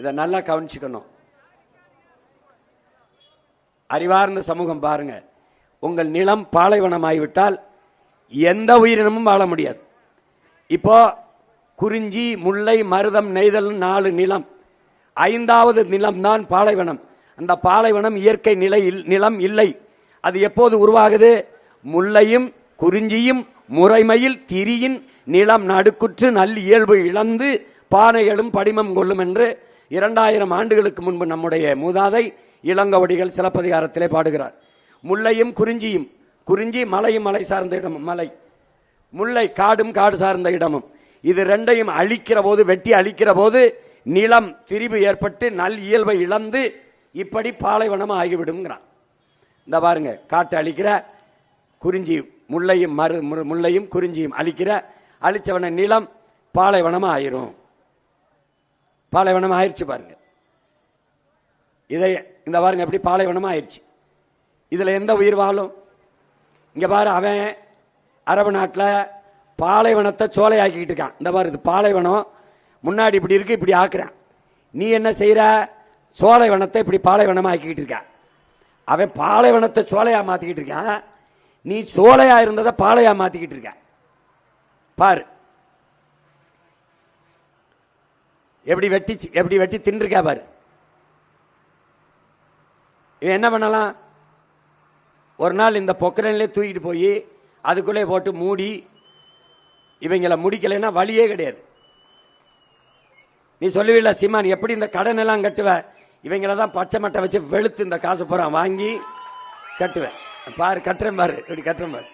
இதை நல்லா கவனிச்சுக்கணும். அறிவார்ந்த சமூகம் பாருங்க, உங்கள் நிலம் பாலைவனமாகிவிட்டால் எந்த உயிரினமும் வாழ முடியாது. இப்போ குறிஞ்சி, முல்லை, மருதம், நெய்தல் 4 நிலம். 5வது நிலம் தான் பாலைவனம். அந்த பாலைவனம் இயற்கை நிலம் இல்லை. அது எப்போது உருவாகுது? முல்லையும் குறிஞ்சியும் முறைமையில் திரியின் நிலம் நடுக்குற்று நல் இயல்பு இழந்து பானைகளும் படிமம் கொள்ளும் என்று 2000 ஆண்டுகளுக்கு முன்பு நம்முடைய மூதாதை இளங்கவடிகள் சிலப்பதிகாரத்திலே பாடுகிறார். முல்லையும் குறிஞ்சியும், குறிஞ்சி மலையும் மலை சார்ந்த இடமும், மலை முல்லை காடும் காடு சார்ந்த இடமும், இது ரெண்டையும் அழிக்கிற போது, வெட்டி அழிக்கிற போது நிலம் திரிவு ஏற்பட்டு நல் இயல்பை இழந்து இப்படி பாலைவனம் ஆகிவிடுங்கிறான். இந்த பாருங்க, காட்டு அழிக்கிற, குறிஞ்சி முல்லையும் குறிஞ்சியும் அழிச்சவன நிலம் பாலைவனம் ஆயிரும். பாலைவனம் ஆயிடுச்சு பாருங்க. இதை இந்த பாருங்க, எப்படி பாலைவனம் ஆயிடுச்சு. இதுல எந்த உயிர் வாழும்? இங்க பாரு, அவன் அரபு நாட்டில் பாலைவனத்தை சோலையாக்கிட்டு இருக்கான். இந்த பாரு, இது பாலைவனம் முன்னாடி இப்படி இருக்கு, இப்படி ஆக்குறான். நீ என்ன செய்யற? சோலைவனத்தை இப்படி பாலைவனமா ஆக்கிட்டு இருக்க. அவன் பாலைவனத்தை சோலையா மாத்திக்கிட்டு இருக்கான், நீ சோலையா இருந்ததை பாலையா மாத்திக்கிட்டு இருக்க. பாரு எப்படி வெட்டி தின்றுக்கா பாரு. என்ன பண்ணலாம்? ஒரு நாள் இந்த பொக்கரன்லே தூக்கிட்டு போய் அதுக்குள்ளே போட்டு மூடி இவங்களை முடிக்கலைன்னா வழியே கிடையாது. நீ சொல்லுவீல்ல, சீமான் எப்படி இந்த கடன் எல்லாம் கட்டுவ? இவங்கள தான் பச்சை மட்டை வச்சு வெளுத்து இந்த காசு பூரா வாங்கி கட்டுவேன். பாரு, கட்டுறேன் பாரு, இப்படி கட்டுறேன் பாரு.